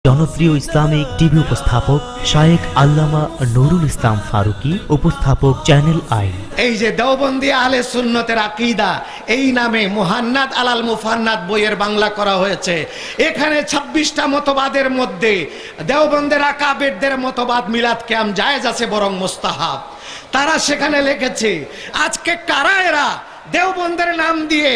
জনপ্রিয় Islamic TV উপস্থাপক শায়েখ আল্লামা নুরুল ইসলাম ফারুকী, উপস্থাপক চ্যানেল আই। এই যে দেওবন্দি আহলে সুন্নতের আকীদা এই নামে মুহান্নাদ আলাল মুফান্নাদ বইয়ের বাংলা করা হয়েছে। এখানে 26টা মতবাদের মধ্যে দেওবন্দের আকাবেরদের মতবাদ মিলাদ কিয়াম জায়েজ আছে, বরং মুস্তাহাব। তারা সেখানে লিখেছে আজকে কারা এরা দেওবন্দের নাম দিয়ে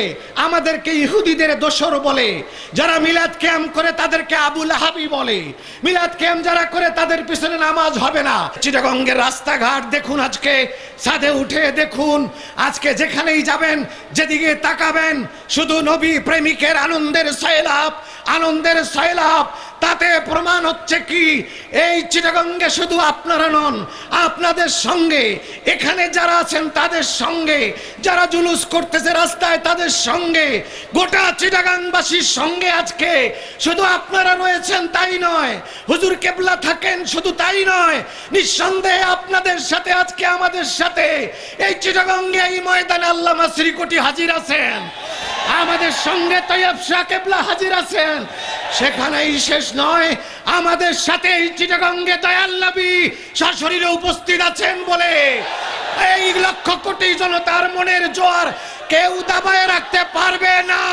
আমাদেরকে ইহুদিদের দোসর বলে, যারা মিলাদ কিয়াম করে তাদেরকে আবু লাহাবি বলে, মিলাদ কিয়াম যারা করে তাদের পিছনে নামাজ হবে না। চিটাগঙ্গের রাস্তাঘাট দেখুন, আজকে ছাদে উঠে দেখুন, আজকে যেখানেই যাবেন যেদিকে তাকাবেন শুধু নবী প্রেমিকের আনন্দের সয়লাভ, আনন্দের সয়লাভ। তাতে প্রমাণ হচ্ছে কি এই চিটাগঙ্গে শুধু আপনারা নন, আপনাদের সঙ্গে এখানে যারা আছেন তাদের সঙ্গে, যারা জুলুস করতেছে রাস্তায় তাদের সঙ্গে, গোটা চিটাগাংবাসীর সঙ্গে আজকে শুধু আপনারা রয়েছেন তাই নয়, হুজুর কেবলা থাকেন শুধু তাই নয়, নিঃসন্দেহে আপনাদের সাথে আজকে আমাদের সাথে এই চিটাগঙ্গে এই ময়দানে আল্লামা শ্রীকোটি হাজির আছেন, আমাদের সঙ্গে তৈয়ব শাহ কেবলা হাজির আছেন। সেখানেই শেষ নয়, আমাদের সাথে এই চিটাগঙ্গে দয়াল নবী সশরীরে উপস্থিত আছেন বলে এই লক্ষ কোটি জনতার মনের জোয়ার কেউ দাবায় রাখতে পারবে না।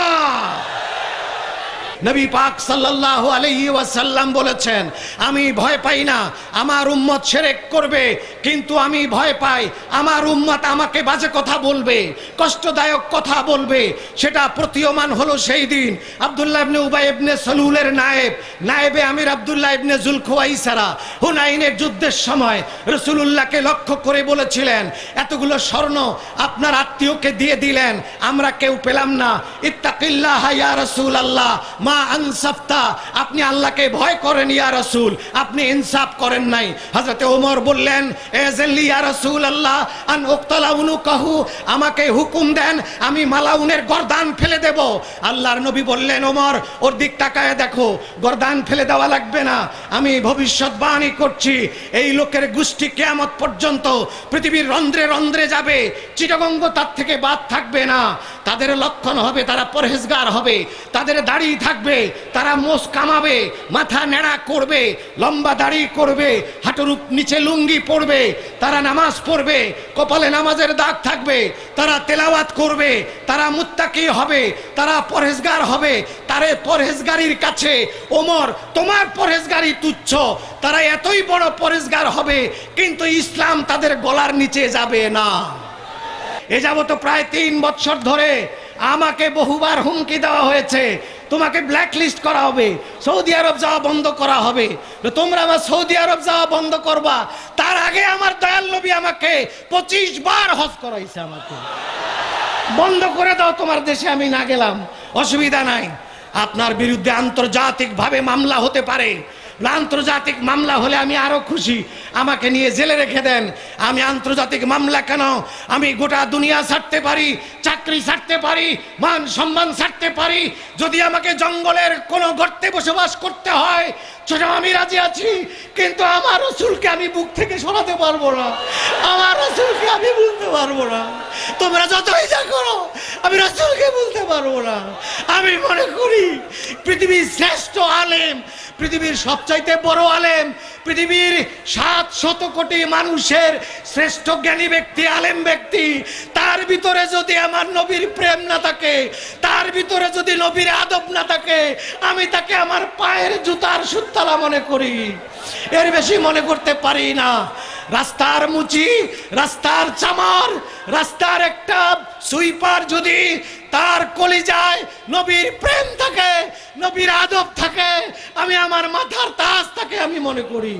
নবী পাক সাল্লাল্লাহু আলাইহি ওয়াসাল্লাম বলেছেন, আমি ভয় পাই না আমার উম্মত শিরক করবে, কিন্তু আমি ভয় পাই আমার উম্মত আমাকে বাজে কথা বলবে, কষ্টদায়ক কথা বলবে। সেটা প্রতীয়মান হলো সেই দিন আব্দুল্লাহ ইবনে উবাই ইবনে সালুলের নায়েবে আমির আব্দুল্লাহ ইবনে যুলখুয়াইসারা হুনাইনের যুদ্ধের সময় রাসূলুল্লাহকে লক্ষ্য করে বলেছিলেন, এতগুলো স্বর্ণ আপনার আত্মীয়কে দিয়ে দিলেন, আমরা কেউ পেলাম না, ইত্তাকিল্লাহ ইয়া রাসূলুল্লাহ মা আনসাফতা, আপনি আল্লাহকে ভয় করেন ইয়া রাসূল, আপনি ইনসাফ করেন নাই। হযরতে ওমর বললেন, এযাল্লি ইয়া রাসূলুল্লাহ আন উকতালা উনুকাহু, আমাকে হুকুম দেন আমি মালাউনের গর্দান ফেলে দেব। আল্লাহর নবী বললেন, ওমর ওর দিক তাকায় দেখো, গর্দান ফেলে দেওয়া লাগবে না, আমি ভবিষ্যৎবাণী করছি এই লোকের গোষ্ঠী কিয়ামত পর্যন্ত পৃথিবীর রন্ধ্রে রন্ধ্রে যাবে, চিটাগঙ্গ তার থেকে বাদ থাকবে না। তাদের লক্ষণ হবে তারা পরহেজগার হবে, তাদের দাড়ি থাকবে, তারা মোষ কামাবে, মাথা নেড়া করবে, লম্বা দাড়ি করবে, হাঁটুর নিচে লুঙ্গি পরবে, তারা নামাজ পড়বে, কপালে নামাজের দাগ থাকবে, তারা তেলাওয়াত করবে, তারা মুত্তাকি হবে, তারা পরহেজগার হবে। তারে পরহেজগারির কাছে ওমর তোমার পরহেজগারি তুচ্ছ, তারা এতই বড় পরহেজগার হবে কিন্তু ইসলাম তাদের গলার নিচে যাবে না। এ যাবত প্রায় 3 বছর ধরে আমাকে বহুবার হুমকি দেওয়া হয়েছে, তোমাকে ব্ল্যাক লিস্ট করা হবে, সৌদি আরব যাওয়া বন্ধ করা হবে, তোমরা আমার সৌদি আরব যাওয়া বন্ধ করবা। তার আগে আমার দয়াল নবী আমাকে 25 বার হজ করাইছে, আমাকে বন্ধ করে দাও, তোমার দেশে আমি না গেলাম, অসুবিধা নাই। আপনার বিরুদ্ধে আন্তর্জাতিক ভাবে মামলা হতে পারে, আন্তর্জাতিক মামলা হলে আমি আরো খুশি, আমাকে নিয়ে জেলে রেখে দেন। আমি আন্তর্জাতিক মামলা কেন, আমি গোটা দুনিয়া ছাড়তে পারি, চাকরি ছাড়তে পারি, মান সম্মান ছাড়তে পারি, যদি আমাকে জঙ্গলের কোনো গর্তে বসবাস করতে হয় সেটা আমি রাজি আছি, কিন্তু আমার রাসূলকে আমি বুক থেকে সরাতে পারবো না, আমার রাসূলকে আমি বলতে পারবো না। তোমরা যতই যা করো আমি রাসূলকে বলতে পারবো না। আমি মনে করি পৃথিবীর শ্রেষ্ঠ আলেম, পৃথিবীর সবচাইতে বড় আলেম, পৃথিবীর 700 কোটি মানুষের শ্রেষ্ঠ জ্ঞানী ব্যক্তি, আলেম ব্যক্তি, তার ভিতরে যদি আমার নবীর প্রেম না থাকে, তার ভিতরে যদি নবীর আদব না থাকে, আমি তাকে আমার পায়ের জুতার সুতলা মনে করি, এর বেশি মনে করতে পারি না। রাস্তার মুচি, রাস্তার চামার, রাস্তার একটা সুইপার যদি তার কলিজায় নবীর প্রেম থাকে, নবীর আদব থাকে, আমি আমার মাথার তাজ থাকে আমি মনে করি।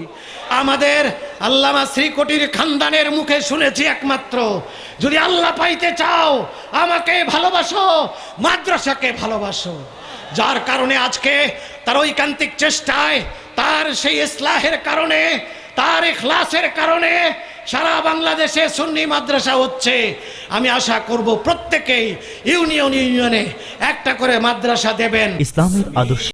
আমাদের আল্লামা শ্রীকোটির খানদানের মুখে শুনেছি একমাত্র, যদি আল্লাহ পাইতে চাও আমাকে ভালোবাসো, মাদ্রাসাকে ভালোবাসো। যার কারণে আজকে তার ঐকান্তিক চেষ্টায়, তার সেই ইসলাহের কারণে, তার ইখলাসের কারণে সারা বাংলাদেশে সুন্নি মাদ্রাসা হচ্ছে। আমি আশা করব প্রত্যেকেই ইউনিয়নে একটা করে মাদ্রাসা দেবেন। ইসলামের আদর্শ